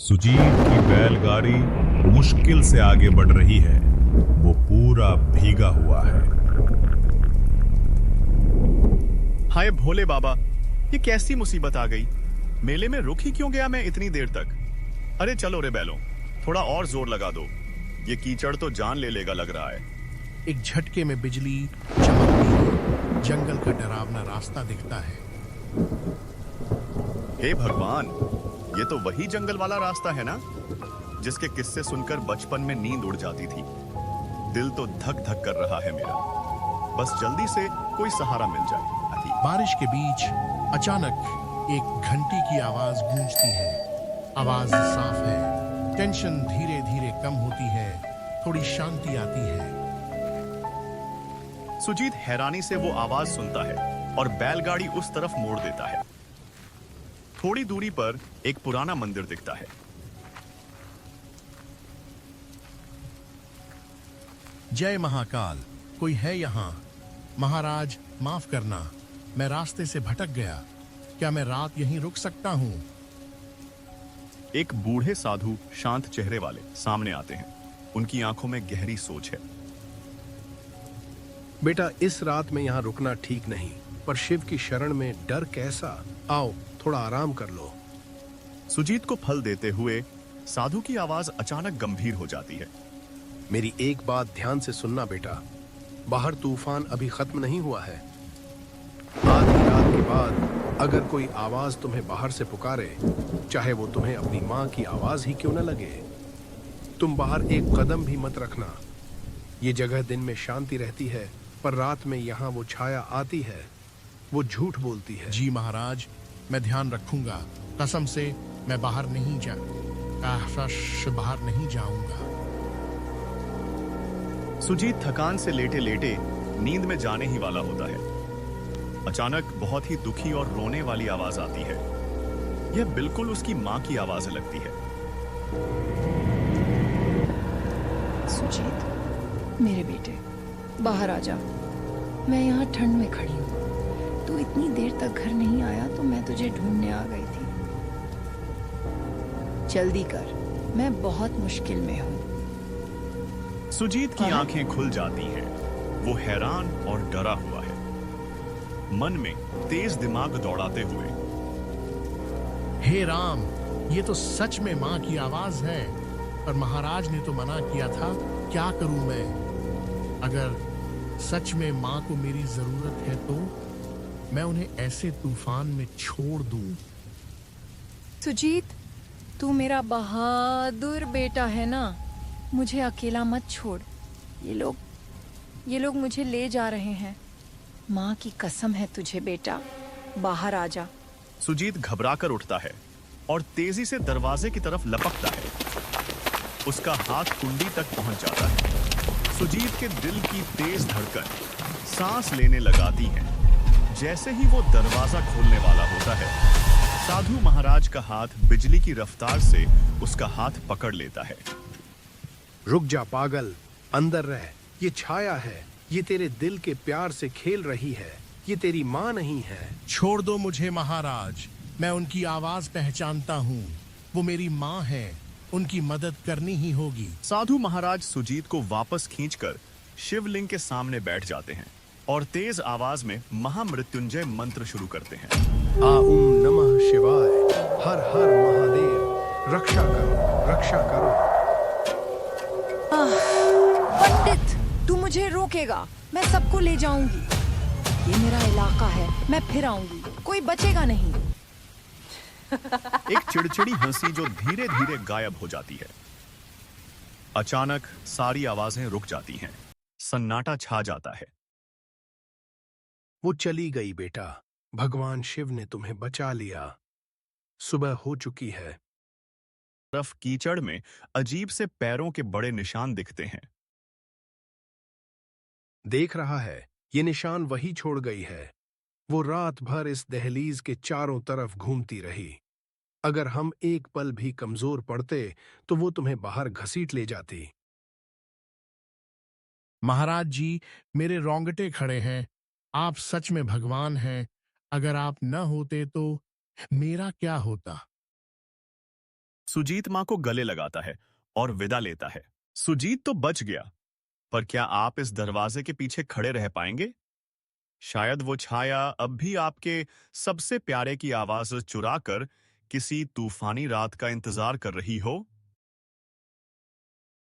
सुजीत की बैलगाड़ी मुश्किल से आगे बढ़ रही है। वो पूरा भीगा हुआ है। हाय भोले बाबा, ये कैसी मुसीबत आ गई। मेले में रुक ही क्यों गया मैं इतनी देर तक। अरे चलो रे बैलों, थोड़ा और जोर लगा दो। ये कीचड़ तो जान ले लेगा लग रहा है। एक झटके में बिजली चमकती है, जंगल का डरावना रास्ता दिखता है। हे भगवान, ये तो वही जंगल वाला रास्ता है ना, जिसके किस्से सुनकर बचपन में नींद उड़ जाती थी। दिल तो धक धक कर रहा है मेरा। बस जल्दी से कोई सहारा मिल जाए। बारिश के बीच अचानक एक घंटी की आवाज गूंजती है। आवाज साफ है, टेंशन धीरे धीरे कम होती है, थोड़ी शांति आती है। सुजीत हैरानी से वो आवाज सुनता है और बैलगाड़ी उस तरफ मोड़ देता है। थोड़ी दूरी पर एक पुराना मंदिर दिखता है। जय महाकाल, कोई है यहाँ? महाराज माफ करना, मैं रास्ते से भटक गया। क्या मैं रात यहीं रुक सकता हूँ? एक बूढ़े साधु शांत चेहरे वाले सामने आते हैं। उनकी आंखों में गहरी सोच है। बेटा, इस रात में यहाँ रुकना ठीक नहीं, पर शिव की शरण में डर कैसा? आओ थोड़ा आराम कर लो। सुजीत को फल देते हुए साधु की आवाज अचानक गंभीर हो जाती है। मेरी एक बात ध्यान से सुनना बेटा, बाहर तूफान अभी खत्म नहीं हुआ है। आधी रात के बाद अगर कोई आवाज तुम्हें बाहर से पुकारे, चाहे वो तुम्हें अपनी माँ की आवाज ही क्यों न लगे, तुम बाहर एक कदम भी मत रखना। ये जगह दिन में शांति रहती है, पर रात में यहाँ वो छाया आती है, वो झूठ बोलती है। जी महाराज, मैं ध्यान रखूंगा। कसम से मैं बाहर नहीं जाऊंगा। सुजीत थकान से लेटे लेटे नींद में जाने ही वाला होता है। अचानक बहुत ही दुखी और रोने वाली आवाज आती है। यह बिल्कुल उसकी माँ की आवाज लगती है। सुजीत, मेरे बेटे, बाहर आ जा। मैं यहाँ ठंड में खड़ी हूँ। तू इतनी देर तक घर नहीं आया तो मैं तुझे ढूंढने आ गई थी। जल्दी कर, मैं बहुत मुश्किल में हूँ। सुजीत की आंखें खुल जाती हैं। वो हैरान और डरा हुआ है, मन में तेज दिमाग दौड़ाते हुए। हे राम, ये तो सच में माँ की आवाज है, पर महाराज ने तो मना किया था। क्या करूं मैं? अगर सच में माँ को मेरी जरूरत है तो मैं उन्हें ऐसे तूफान में छोड़ दूं? सुजीत, तू मेरा बहादुर बेटा है ना, मुझे अकेला मत छोड़। ये लोग मुझे ले जा रहे हैं। माँ की कसम है तुझे बेटा, बाहर आ जा। सुजीत घबराकर उठता है और तेजी से दरवाजे की तरफ लपकता है। उसका हाथ कुंडी तक पहुंच जाता है। सुजीत के दिल की तेज धड़कन सांस लेने लगाती है। जैसे ही वो दरवाजा खोलने वाला होता है, साधु महाराज का हाथ बिजली की रफ्तार से उसका हाथ पकड़ लेता है। रुक जा पागल, अंदर रह। ये छाया है, ये तेरे दिल के प्यार से खेल रही है। ये तेरी माँ नहीं है। छोड़ दो मुझे महाराज, मैं उनकी आवाज पहचानता हूँ। वो मेरी माँ है, उनकी मदद करनी ही होगी। साधु महाराज सुजीत को वापस खींचकर शिवलिंग के सामने बैठ जाते हैं और तेज आवाज में महामृत्युंजय मंत्र शुरू करते हैं। ओम नमः शिवाय, हर हर महादेव, रक्षा करो, रक्षा करो। पंडित, तू मुझे रोकेगा? मैं सबको ले जाऊंगी। ये मेरा इलाका है, मैं फिर आऊंगी, कोई बचेगा नहीं। एक चिड़चिड़ी हंसी जो धीरे धीरे गायब हो जाती है। अचानक सारी आवाजें रुक जाती हैं। सन्नाटा छा जाता है। वो चली गई बेटा, भगवान शिव ने तुम्हें बचा लिया। सुबह हो चुकी है। तरफ कीचड़ में अजीब से पैरों के बड़े निशान दिखते हैं। देख रहा है, ये निशान वही छोड़ गई है। वो रात भर इस दहलीज के चारों तरफ घूमती रही। अगर हम एक पल भी कमजोर पड़ते तो वो तुम्हें बाहर घसीट ले जाती। महाराज जी, मेरे रोंगटे खड़े हैं। आप सच में भगवान हैं। अगर आप न होते तो मेरा क्या होता? सुजीत मां को गले लगाता है और विदा लेता है। सुजीत तो बच गया, पर क्या आप इस दरवाजे के पीछे खड़े रह पाएंगे? शायद वो छाया अब भी आपके सबसे प्यारे की आवाज चुरा कर किसी तूफानी रात का इंतजार कर रही हो।